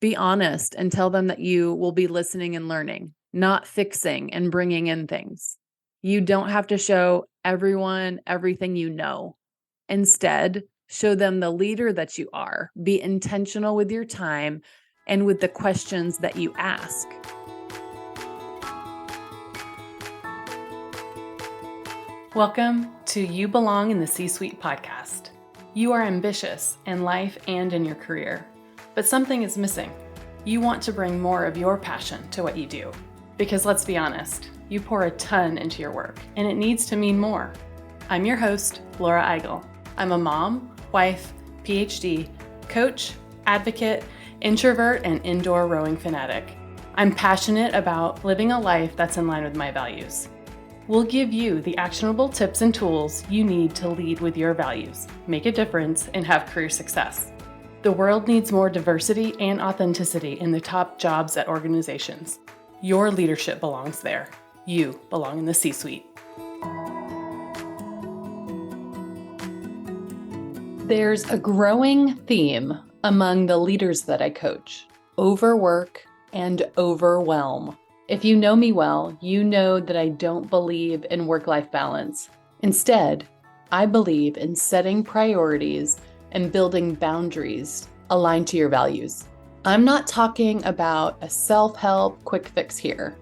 Be honest and tell them that you will be listening and learning, not fixing and bringing in things. You don't have to show everyone everything you know. Instead, show them the leader that you are. Be intentional with your time and with the questions that you ask. Welcome to You Belong in the C-Suite podcast. You are ambitious in life and in your career, but something is missing. You want to bring more of your passion to what you do. Because let's be honest, you pour a ton into your work, and it needs to mean more. I'm your host, Laura Eigel. I'm a mom, wife, PhD, coach, advocate, introvert, and indoor rowing fanatic. I'm passionate about living a life that's in line with my values. We'll give you the actionable tips and tools you need to lead with your values, make a difference, and have career success. The world needs more diversity and authenticity in the top jobs at organizations. Your leadership belongs there. You belong in the C-Suite. There's a growing theme among the leaders that I coach: overwork and overwhelm. If you know me well, you know that I don't believe in work-life balance. Instead, I believe in setting priorities and building boundaries aligned to your values. I'm not talking about a self-help quick fix here.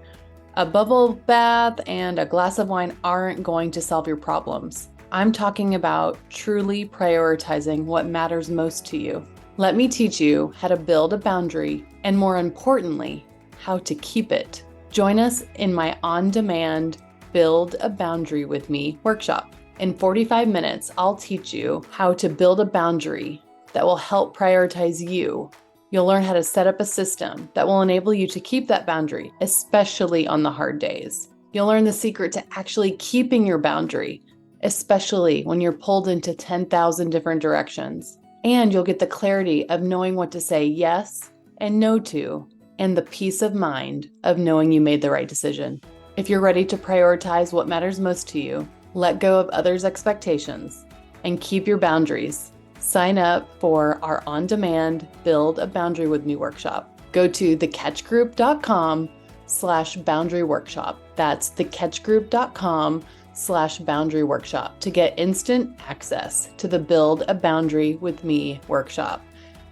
A bubble bath and a glass of wine aren't going to solve your problems. I'm talking about truly prioritizing what matters most to you. Let me teach you how to build a boundary and, more importantly, how to keep it. Join us in my on-demand Build a Boundary with Me workshop. In 45 minutes, I'll teach you how to build a boundary that will help prioritize you. You'll learn how to set up a system that will enable you to keep that boundary, especially on the hard days. You'll learn the secret to actually keeping your boundary, especially when you're pulled into 10,000 different directions. And you'll get the clarity of knowing what to say yes and no to, and the peace of mind of knowing you made the right decision. If you're ready to prioritize what matters most to you, let go of others' expectations, and keep your boundaries, sign up for our on-demand Build a Boundary with Me workshop. Go to thecatchgroup.com/boundary workshop. That's thecatchgroup.com/boundary workshop to get instant access to the Build a Boundary with Me workshop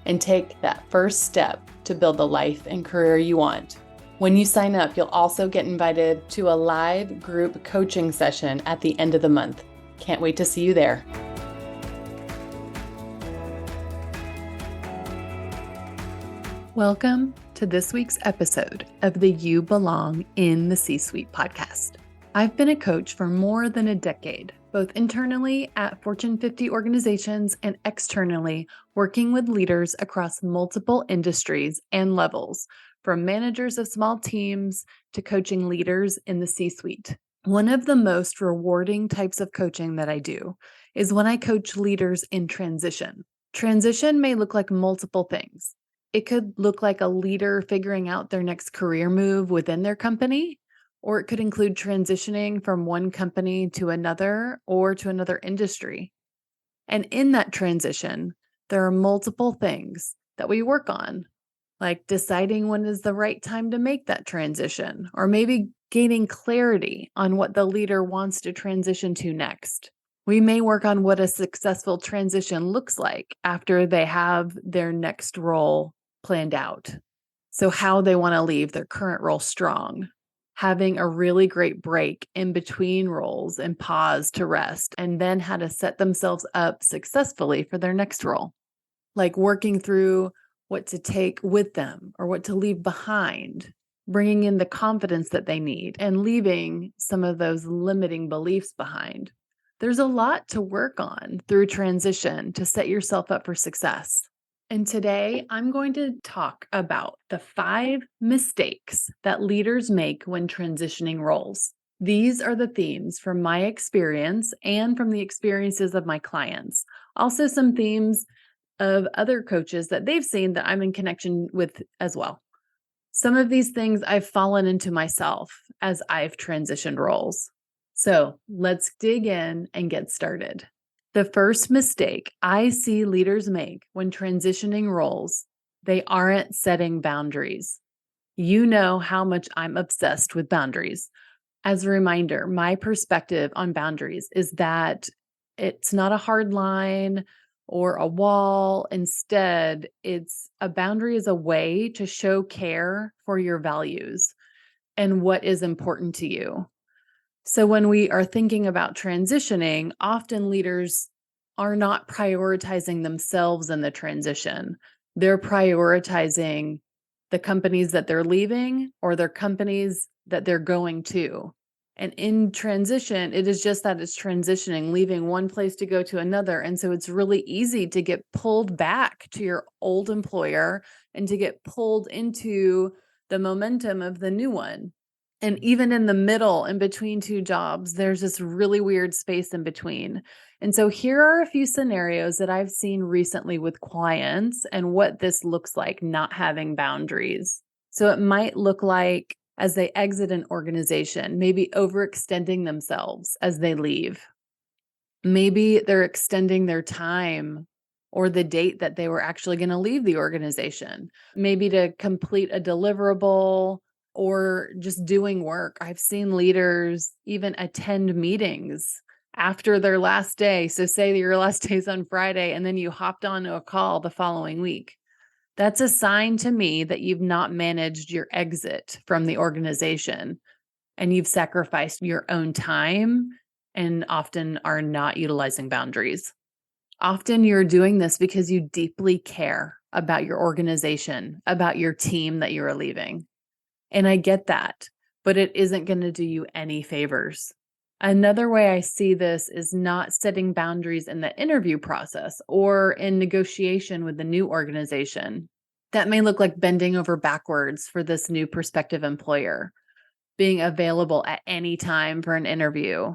and take that first step to build the life and career you want. When you sign up, you'll also get invited to a live group coaching session at the end of the month. Can't wait to see you there. Welcome to this week's episode of the You Belong in the C-Suite podcast. I've been a coach for more than a decade, both internally at Fortune 50 organizations and externally working with leaders across multiple industries and levels, from managers of small teams to coaching leaders in the C-suite. One of the most rewarding types of coaching that I do is when I coach leaders in transition. Transition may look like multiple things. It could look like a leader figuring out their next career move within their company, or it could include transitioning from one company to another or to another industry. And in that transition, there are multiple things that we work on, like deciding when is the right time to make that transition, or maybe gaining clarity on what the leader wants to transition to next. We may work on what a successful transition looks like after they have their next role planned out. So how they want to leave their current role strong, having a really great break in between roles and pause to rest, and then how to set themselves up successfully for their next role. Like working through what to take with them or what to leave behind, bringing in the confidence that they need and leaving some of those limiting beliefs behind. There's a lot to work on through transition to set yourself up for success. And today I'm going to talk about the 5 mistakes that leaders make when transitioning roles. These are the themes from my experience and from the experiences of my clients. Also, some themes of other coaches that they've seen that I'm in connection with as well. Some of these things I've fallen into myself as I've transitioned roles. So let's dig in and get started. The first mistake I see leaders make when transitioning roles They aren't setting boundaries. You know how much I'm obsessed with boundaries. As a reminder, my perspective on boundaries is that it's not a hard line or a wall. Instead, it's a boundary is a way to show care for your values and what is important to you. So when we are thinking about transitioning, often leaders are not prioritizing themselves in the transition. They're prioritizing the companies that they're leaving or their companies that they're going to. And in transition, it is just that it's transitioning, leaving one place to go to another. And so it's really easy to get pulled back to your old employer and to get pulled into the momentum of the new one. And even in the middle, in between two jobs, there's this really weird space in between. And so here are a few scenarios that I've seen recently with clients and what this looks like not having boundaries. So it might look like as they exit an organization, maybe overextending themselves as they leave. Maybe they're extending their time or the date that they were actually going to leave the organization, maybe to complete a deliverable or just doing work. I've seen leaders even attend meetings after their last day. So, say that your last day is on Friday and then you hopped onto a call the following week. That's a sign to me that you've not managed your exit from the organization and you've sacrificed your own time and often are not utilizing boundaries. Often you're doing this because you deeply care about your organization, about your team that you are leaving. And I get that, but it isn't going to do you any favors. Another way I see this is not setting boundaries in the interview process or in negotiation with the new organization. That may look like bending over backwards for this new prospective employer, being available at any time for an interview.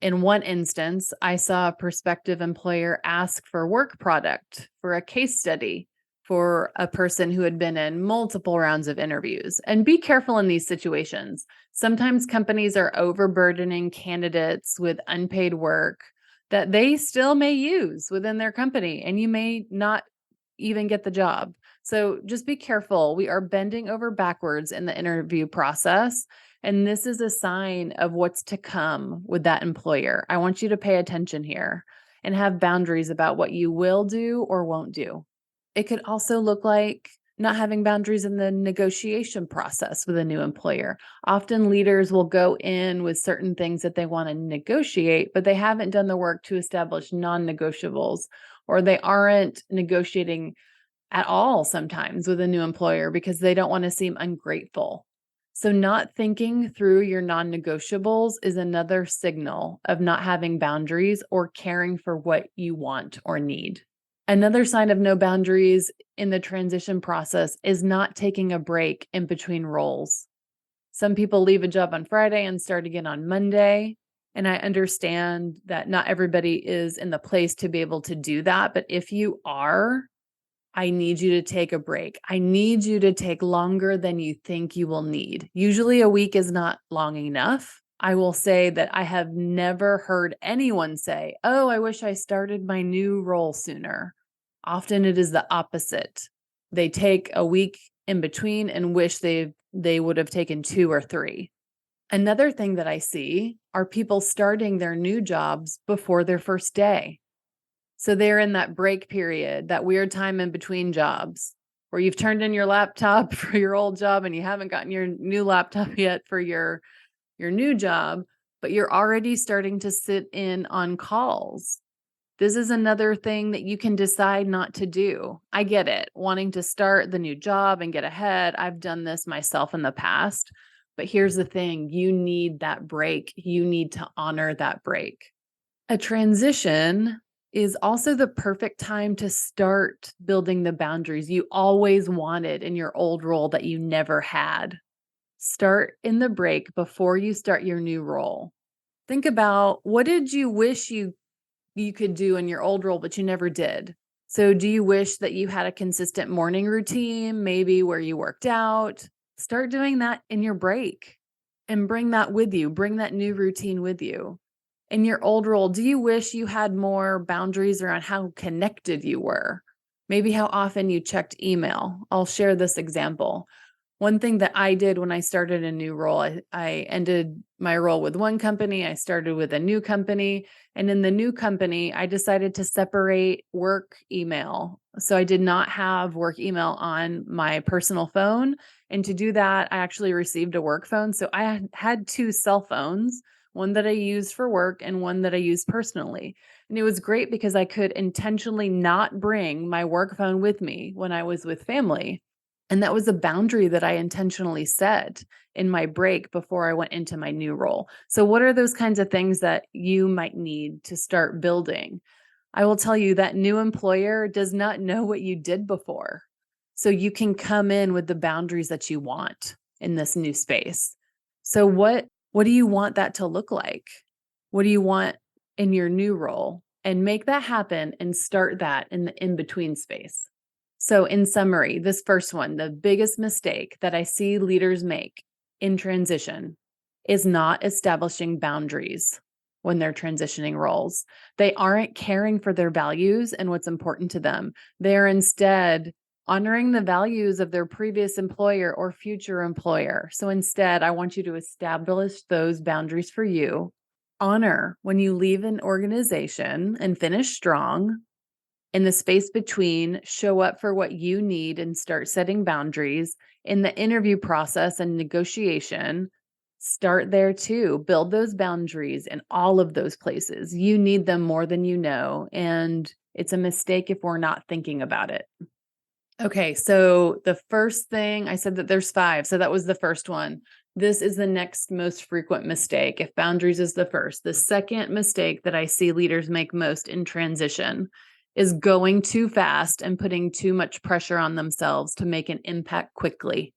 In one instance, I saw a prospective employer ask for work product for a case study for a person who had been in multiple rounds of interviews. And be careful in these situations. Sometimes companies are overburdening candidates with unpaid work that they still may use within their company, and you may not even get the job. So just be careful. We are bending over backwards in the interview process. And this is a sign of what's to come with that employer. I want you to pay attention here and have boundaries about what you will do or won't do. It could also look like not having boundaries in the negotiation process with a new employer. Often leaders will go in with certain things that they want to negotiate, but they haven't done the work to establish non-negotiables, or they aren't negotiating at all sometimes with a new employer because they don't want to seem ungrateful. So not thinking through your non-negotiables is another signal of not having boundaries or caring for what you want or need. Another sign of no boundaries in the transition process is not taking a break in between roles. Some people leave a job on Friday and start again on Monday. And I understand that not everybody is in the place to be able to do that. But if you are, I need you to take a break. I need you to take longer than you think you will need. Usually a week is not long enough. I will say that I have never heard anyone say, "Oh, I wish I started my new role sooner." Often it is the opposite. They take a week in between and wish they would have taken 2 or 3. Another thing that I see are people starting their new jobs before their first day. So they're in that break period, that weird time in between jobs where you've turned in your laptop for your old job and you haven't gotten your new laptop yet for your new job, but you're already starting to sit in on calls. This is another thing that you can decide not to do. I get it, wanting to start the new job and get ahead. I've done this myself in the past, but here's the thing, you need that break. You need to honor that break. A transition is also the perfect time to start building the boundaries you always wanted in your old role that you never had. Start in the break before you start your new role. Think about, what did you wish you could do in your old role, but you never did? So do you wish that you had a consistent morning routine, maybe where you worked out? Start doing that in your break and bring that with you. Bring that new routine with you. In your old role, do you wish you had more boundaries around how connected you were? maybe how often you checked email. I'll share this example. One thing that I did when I started a new role, I ended my role with one company, I started with a new company. And in the new company, I decided to separate work email. So I did not have work email on my personal phone. And to do that, I actually received a work phone. So I had two cell phones, one that I used for work and one that I used personally. And it was great because I could intentionally not bring my work phone with me when I was with family. And that was a boundary that I intentionally set in my break before I went into my new role. So, what are those kinds of things that you might need to start building? I will tell you that new employer does not know what you did before. So, you can come in with the boundaries that you want in this new space. So, what do you want that to look like? What do you want in your new role? And make that happen and start that in the in between space. So, in summary, this first one, the biggest mistake that I see leaders make in transition is not establishing boundaries when they're transitioning roles. They aren't caring for their values and what's important to them. They're instead honoring the values of their previous employer or future employer. So, instead, I want you to establish those boundaries for you. Honor when you leave an organization and finish strong. In the space between, show up for what you need and start setting boundaries. In the interview process and negotiation, start there too. Build those boundaries in all of those places. You need them more than you know. And it's a mistake if we're not thinking about it. Okay, so the first thing I said that there's 5. So that was the first one. This is the next most frequent mistake. If boundaries is the first, the second mistake that I see leaders make most in transition is going too fast and putting too much pressure on themselves to make an impact quickly.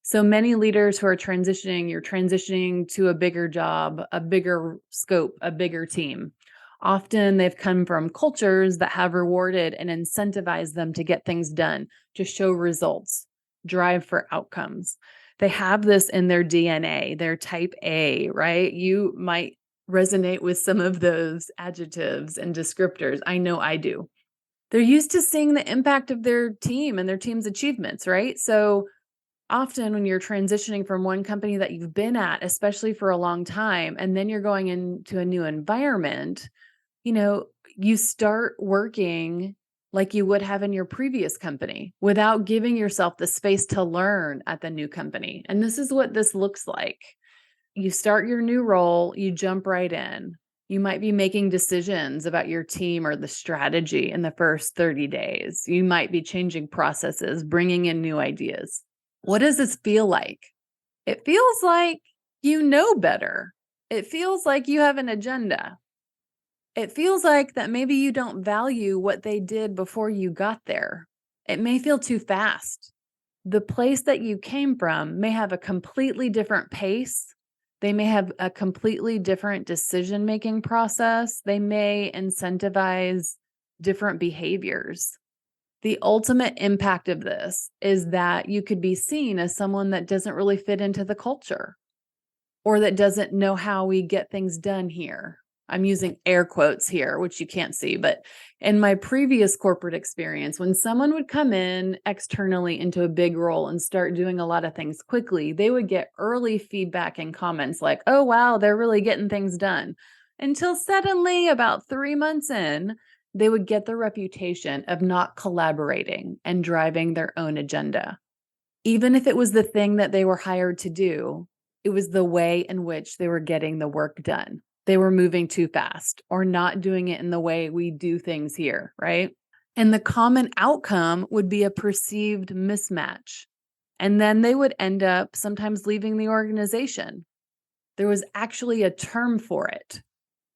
So many leaders who are transitioning, you're transitioning to a bigger job, a bigger scope, a bigger team. Often they've come from cultures that have rewarded and incentivized them to get things done, to show results, drive for outcomes. They have this in their DNA, they're type A, right? You might resonate with some of those adjectives and descriptors. I know I do. They're used to seeing the impact of their team and their team's achievements, right? So often when you're transitioning from one company that you've been at, especially for a long time, and then you're going into a new environment, you know, you start working like you would have in your previous company without giving yourself the space to learn at the new company. And this is what this looks like. You start your new role, you jump right in. You might be making decisions about your team or the strategy in the first 30 days. You might be changing processes, bringing in new ideas. What does this feel like? It feels like you know better. It feels like you have an agenda. It feels like that maybe you don't value what they did before you got there. It may feel too fast. The place that you came from may have a completely different pace. They may have a completely different decision-making process. They may incentivize different behaviors. The ultimate impact of this is that you could be seen as someone that doesn't really fit into the culture or that doesn't know how we get things done here. I'm using air quotes here, which you can't see, but in my previous corporate experience, when someone would come in externally into a big role and start doing a lot of things quickly, they would get early feedback and comments like, oh, wow, they're really getting things done. Until suddenly, about 3 months in, they would get the reputation of not collaborating and driving their own agenda. Even if it was the thing that they were hired to do, it was the way in which they were getting the work done. They were moving too fast or not doing it in the way we do things here, right? And the common outcome would be a perceived mismatch. And then they would end up sometimes leaving the organization. There was actually a term for it,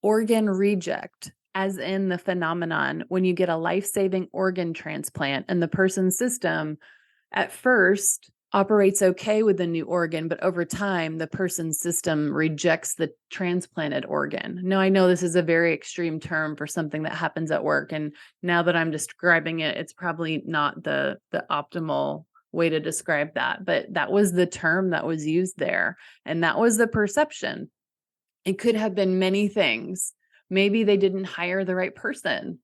organ reject, as in the phenomenon when you get a life-saving organ transplant and the person's system at first operates okay with the new organ, but over time, the person's system rejects the transplanted organ. Now, I know this is a very extreme term for something that happens at work. And now that I'm describing it, it's probably not the optimal way to describe that. But that was the term that was used there. And that was the perception. It could have been many things. Maybe they didn't hire the right person.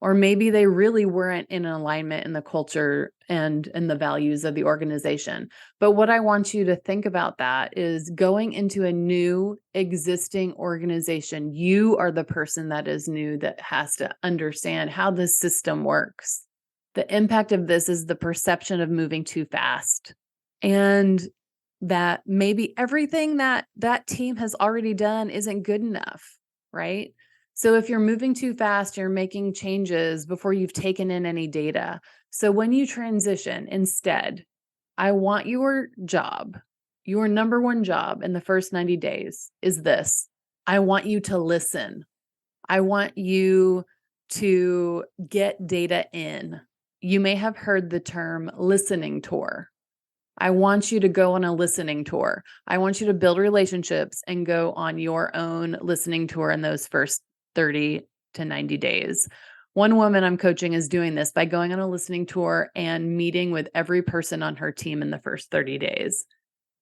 Or maybe they really weren't in alignment in the culture and in the values of the organization. But what I want you to think about that is going into a new existing organization. You are the person that is new that has to understand how the system works. The impact of this is the perception of moving too fast. And that maybe everything that that team has already done isn't good enough, right? So if you're moving too fast, you're making changes before you've taken in any data. So when you transition, instead, I want your number one job in the first 90 days is this. I want you to listen. I want you to get data in. You may have heard the term listening tour. I want you to go on a listening tour. I want you to build relationships and go on your own listening tour in those first 30 to 90 days. One woman I'm coaching is doing this by going on a listening tour and meeting with every person on her team in the first 30 days.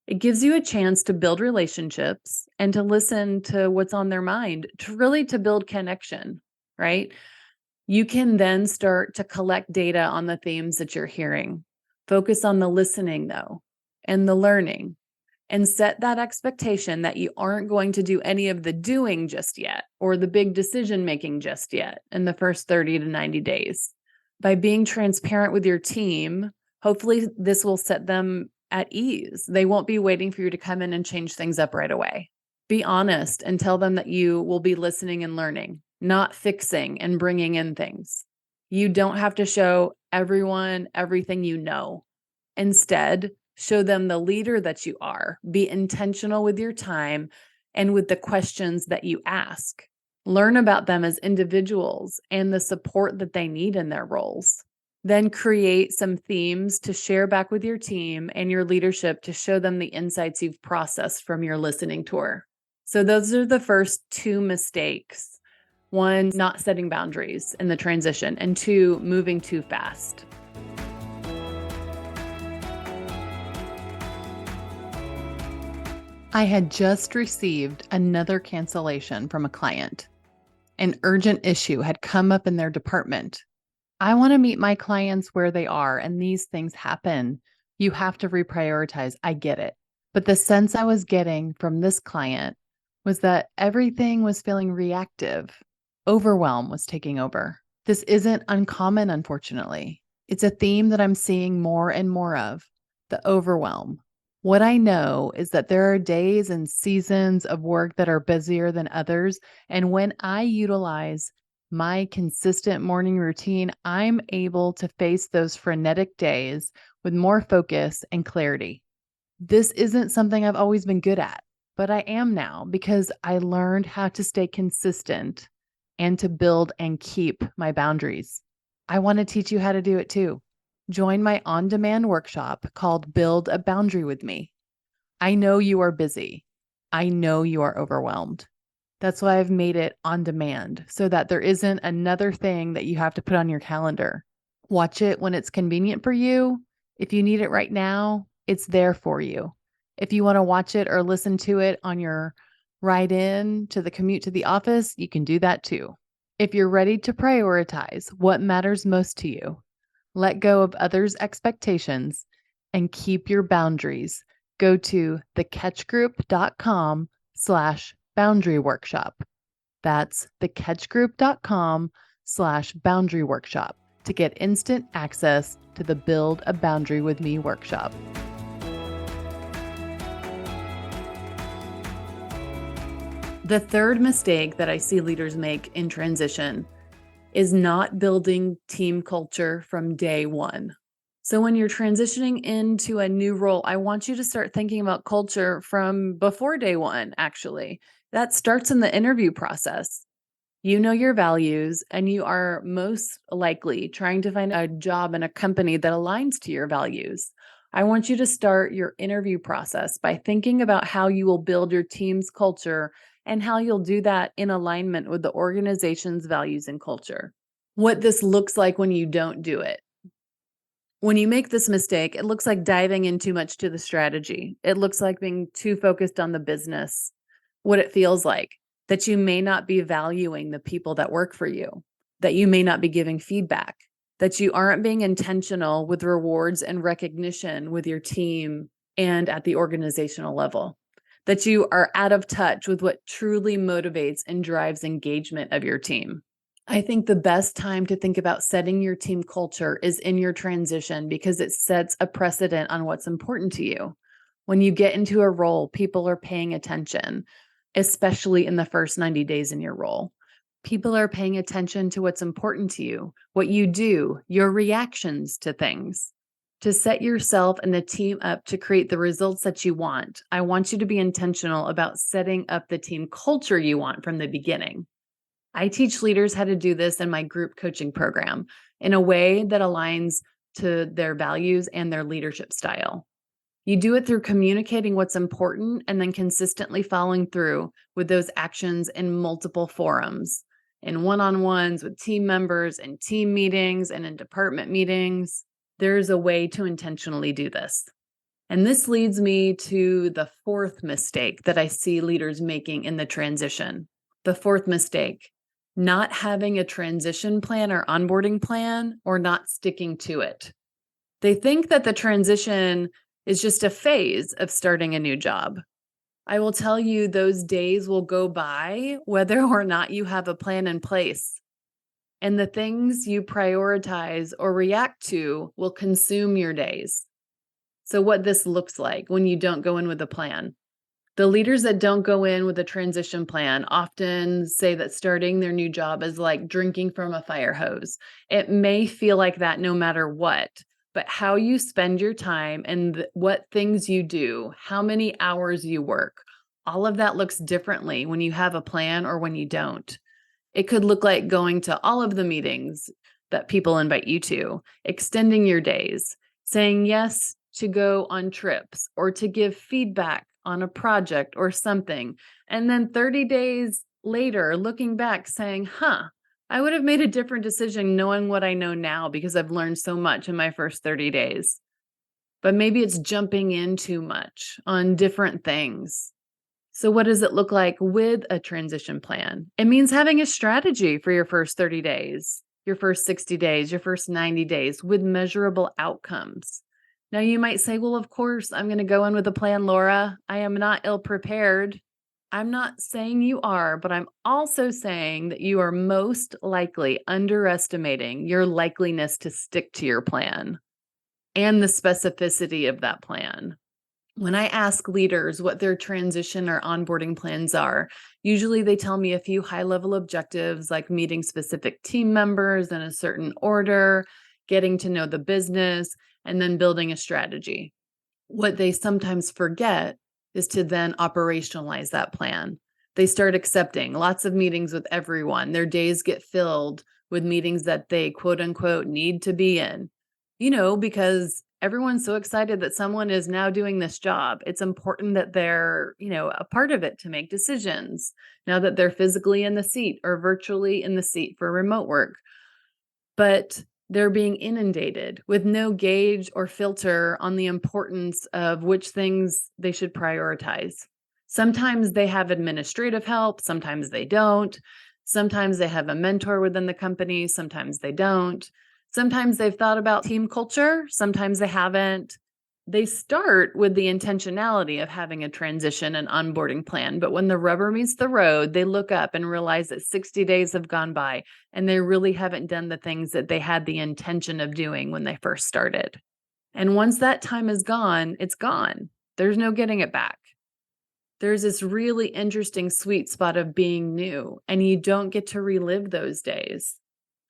It gives you a chance to build relationships and to listen to what's on their mind, to build connection, right? You can then start to collect data on the themes that you're hearing. Focus on the listening, though, and the learning, and set that expectation that you aren't going to do any of the doing just yet or the big decision making just yet in the first 30 to 90 days. By being transparent with your team, hopefully this will set them at ease. They won't be waiting for you to come in and change things up right away. Be honest and tell them that you will be listening and learning, not fixing and bringing in things. You don't have to show everyone everything you know. Instead, show them the leader that you are. Be intentional with your time and with the questions that you ask. Learn about them as individuals and the support that they need in their roles. Then create some themes to share back with your team and your leadership to show them the insights you've processed from your listening tour. So those are the first two mistakes. One, not setting boundaries in the transition, and two, moving too fast. I had just received another cancellation from a client. An urgent issue had come up in their department. I want to meet my clients where they are, and these things happen. You have to reprioritize. I get it. But the sense I was getting from this client was that everything was feeling reactive. Overwhelm was taking over. This isn't uncommon, unfortunately. It's a theme that I'm seeing more and more of, the overwhelm. What I know is that there are days and seasons of work that are busier than others. And when I utilize my consistent morning routine, I'm able to face those frenetic days with more focus and clarity. This isn't something I've always been good at, but I am now because I learned how to stay consistent and to build and keep my boundaries. I want to teach you how to do it too. Join my on-demand workshop called Build a Boundary with Me. I know you are busy. I know you are overwhelmed. That's why I've made it on demand so that there isn't another thing that you have to put on your calendar. Watch it when it's convenient for you. If you need it right now, it's there for you. If you want to watch it or listen to it on your ride in to the commute to the office, you can do that too. If you're ready to prioritize what matters most to you, let go of others' expectations, and keep your boundaries, go to thecatchgroup.com/boundary workshop. That's thecatchgroup.com/boundary workshop to get instant access to the Build a Boundary with Me workshop. The third mistake that I see leaders make in transition is not building team culture from day one. So when you're transitioning into a new role, I want you to start thinking about culture from before day one, actually. That starts in the interview process. You know your values, and you are most likely trying to find a job in a company that aligns to your values. I want you to start your interview process by thinking about how you will build your team's culture and how you'll do that in alignment with the organization's values and culture. What this looks like when you don't do it. When you make this mistake, it looks like diving in too much to the strategy. It looks like being too focused on the business, what it feels like, that you may not be valuing the people that work for you. that you may not be giving feedback, that you aren't being intentional with rewards and recognition with your team and at the organizational level, that you are out of touch with what truly motivates and drives engagement of your team. I think the best time to think about setting your team culture is in your transition because it sets a precedent on what's important to you. When you get into a role, people are paying attention, especially in the first 90 days in your role. People are paying attention to what's important to you, what you do, your reactions to things. To set yourself and the team up to create the results that you want, I want you to be intentional about setting up the team culture you want from the beginning. I teach leaders how to do this in my group coaching program in a way that aligns to their values and their leadership style. You do it through communicating what's important and then consistently following through with those actions in multiple forums, in one-on-ones with team members, in team meetings, and in department meetings. There's a way to intentionally do this. And this leads me to the fourth mistake that I see leaders making in the transition. The fourth mistake, not having a transition plan or onboarding plan or not sticking to it. They think that the transition is just a phase of starting a new job. I will tell you those days will go by whether or not you have a plan in place. And the things you prioritize or react to will consume your days. So what this looks like when you don't go in with a plan. The leaders that don't go in with a transition plan often say that starting their new job is like drinking from a fire hose. It may feel like that no matter what, but how you spend your time and what things you do, how many hours you work, all of that looks differently when you have a plan or when you don't. It could look like going to all of the meetings that people invite you to, extending your days, saying yes to go on trips or to give feedback on a project or something. And then 30 days later, looking back saying, I would have made a different decision knowing what I know now because I've learned so much in my first 30 days. But maybe it's jumping in too much on different things. So what does it look like with a transition plan? It means having a strategy for your first 30 days, your first 60 days, your first 90 days with measurable outcomes. Now you might say, well, of course, I'm going to go in with a plan, Laura. I am not ill-prepared. I'm not saying you are, but I'm also saying that you are most likely underestimating your likeliness to stick to your plan and the specificity of that plan. When I ask leaders what their transition or onboarding plans are, usually they tell me a few high-level objectives like meeting specific team members in a certain order, getting to know the business, and then building a strategy. What they sometimes forget is to then operationalize that plan. They start accepting lots of meetings with everyone. Their days get filled with meetings that they quote unquote need to be in, because everyone's so excited that someone is now doing this job. It's important that they're, a part of it to make decisions now that they're physically in the seat or virtually in the seat for remote work. But they're being inundated with no gauge or filter on the importance of which things they should prioritize. Sometimes they have administrative help, sometimes they don't. Sometimes they have a mentor within the company, sometimes they don't. Sometimes they've thought about team culture, sometimes they haven't. They start with the intentionality of having a transition and onboarding plan, but when the rubber meets the road, they look up and realize that 60 days have gone by and they really haven't done the things that they had the intention of doing when they first started. And once that time is gone, it's gone. There's no getting it back. There's this really interesting sweet spot of being new, and you don't get to relive those days.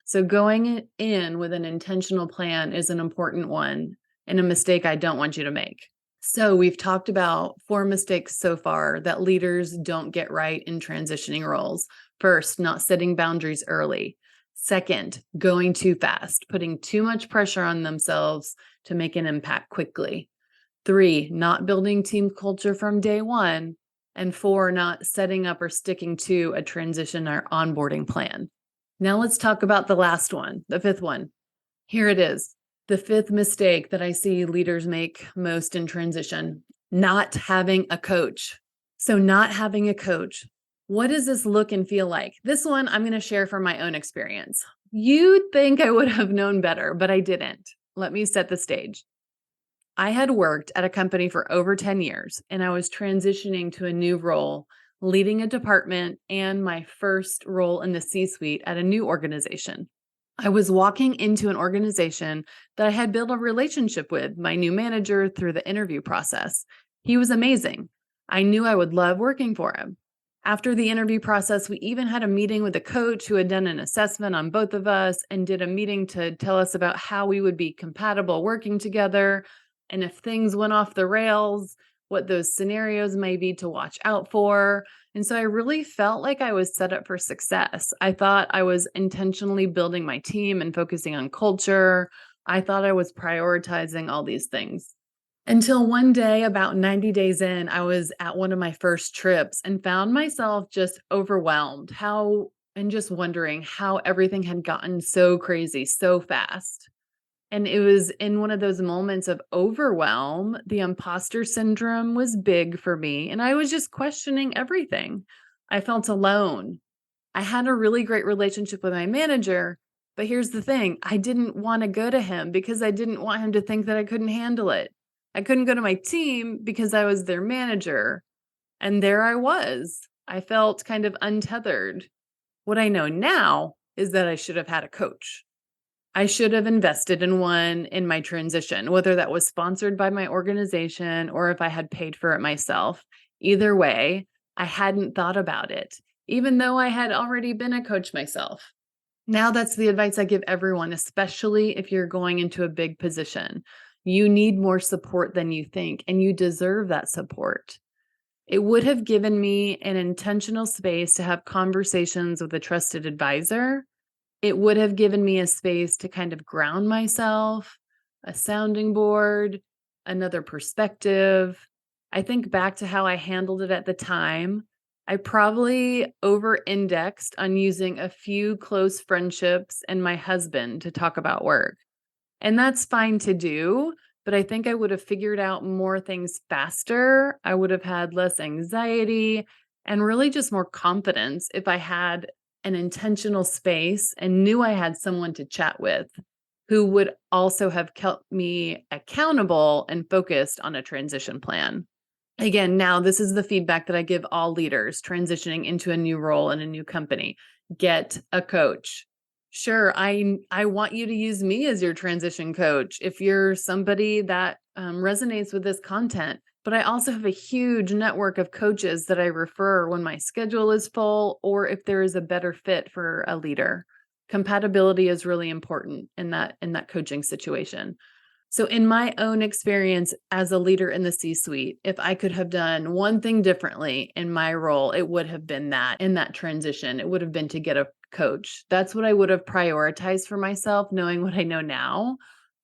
So going in with an intentional plan is an important one and a mistake I don't want you to make. So we've talked about 4 mistakes so far that leaders don't get right in transitioning roles. First, not setting boundaries early. Second, going too fast, putting too much pressure on themselves to make an impact quickly. 3, not building team culture from day one. And 4, not setting up or sticking to a transition or onboarding plan. Now let's talk about the last one, the 5th one. Here it is. The 5th mistake that I see leaders make most in transition, not having a coach. So not having a coach. What does this look and feel like? This one I'm going to share from my own experience. You'd think I would have known better, but I didn't. Let me set the stage. I had worked at a company for over 10 years, and I was transitioning to a new role, leading a department and my first role in the C-suite at a new organization. I was walking into an organization that I had built a relationship with, my new manager, through the interview process. He was amazing. I knew I would love working for him. After the interview process, we even had a meeting with a coach who had done an assessment on both of us and did a meeting to tell us about how we would be compatible working together. And if things went off the rails, what those scenarios may be to watch out for. And so I really felt like I was set up for success. I thought I was intentionally building my team and focusing on culture. I thought I was prioritizing all these things. Until one day, about 90 days in, I was at one of my first trips and found myself just overwhelmed and just wondering how everything had gotten so crazy so fast. And it was in one of those moments of overwhelm, the imposter syndrome was big for me, and I was just questioning everything. I felt alone. I had a really great relationship with my manager, but here's the thing, I didn't wanna go to him because I didn't want him to think that I couldn't handle it. I couldn't go to my team because I was their manager, and there I was. I felt kind of untethered. What I know now is that I should have had a coach. I should have invested in one in my transition, whether that was sponsored by my organization or if I had paid for it myself. Either way, I hadn't thought about it, even though I had already been a coach myself. Now, that's the advice I give everyone, especially if you're going into a big position. You need more support than you think, and you deserve that support. It would have given me an intentional space to have conversations with a trusted advisor. It would have given me a space to kind of ground myself, a sounding board, another perspective. I think back to how I handled it at the time. I probably over indexed on using a few close friendships and my husband to talk about work. And that's fine to do, but I think I would have figured out more things faster. I would have had less anxiety and really just more confidence if I had an intentional space and knew I had someone to chat with who would also have kept me accountable and focused on a transition plan. Again, now this is the feedback that I give all leaders transitioning into a new role in a new company. Get a coach. Sure, I want you to use me as your transition coach if you're somebody that resonates with this content. But I also have a huge network of coaches that I refer when my schedule is full or if there is a better fit for a leader. Compatibility is really important in that coaching situation. So, in my own experience as a leader in the C suite, if I could have done one thing differently in my role, it would have been that in that transition, it would have been to get a coach. That's what I would have prioritized for myself, knowing what I know now.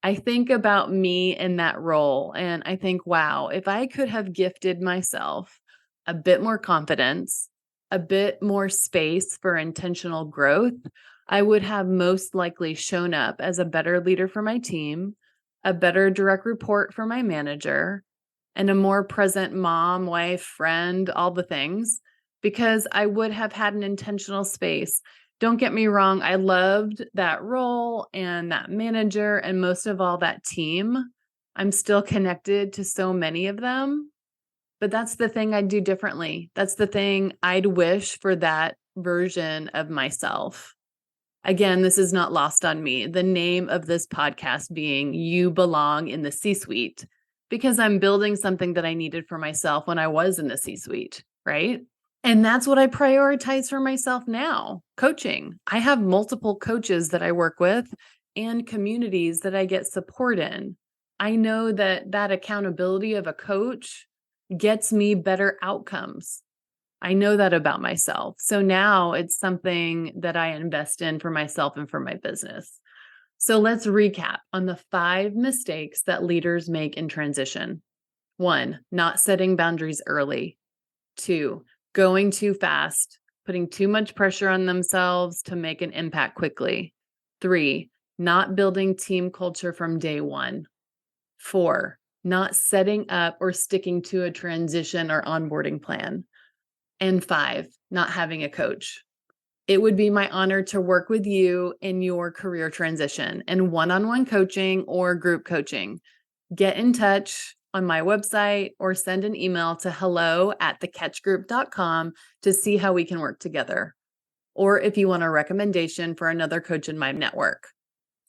I think about me in that role and I think, wow, if I could have gifted myself a bit more confidence, a bit more space for intentional growth, I would have most likely shown up as a better leader for my team, a better direct report for my manager, and a more present mom, wife, friend, all the things, because I would have had an intentional space. Don't get me wrong, I loved that role and that manager, and most of all, that team. I'm still connected to so many of them, but that's the thing I'd do differently. That's the thing I'd wish for that version of myself. Again, this is not lost on me. The name of this podcast being You Belong in the C-Suite, because I'm building something that I needed for myself when I was in the C-Suite, right? And that's what I prioritize for myself now, coaching. I have multiple coaches that I work with and communities that I get support in. I know that that accountability of a coach gets me better outcomes. I know that about myself. So now it's something that I invest in for myself and for my business. So let's recap on the 5 mistakes that leaders make in transition. 1, not setting boundaries early. 2, going too fast, putting too much pressure on themselves to make an impact quickly. 3, not building team culture from day one. 4, not setting up or sticking to a transition or onboarding plan. And 5, not having a coach. It would be my honor to work with you in your career transition in one-on-one coaching or group coaching. Get in touch on my website or send an email to hello@thecatchgroup.com to see how we can work together. Or if you want a recommendation for another coach in my network.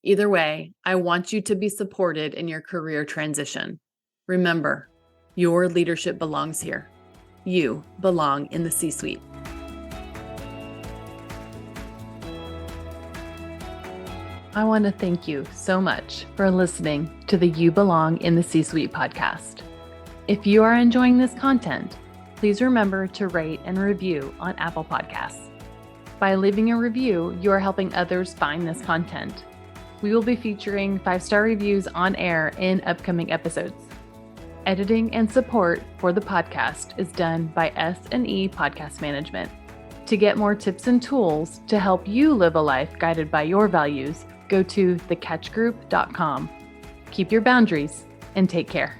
Either way, I want you to be supported in your career transition. Remember, your leadership belongs here. You belong in the C-suite. I want to thank you so much for listening to the You Belong in the C-Suite podcast. If you are enjoying this content, please remember to rate and review on Apple Podcasts. By leaving a review, you are helping others find this content. We will be featuring 5-star reviews on air in upcoming episodes. Editing and support for the podcast is done by S&E Podcast Management. To get more tips and tools to help you live a life guided by your values, go to thecatchgroup.com. Keep your boundaries and take care.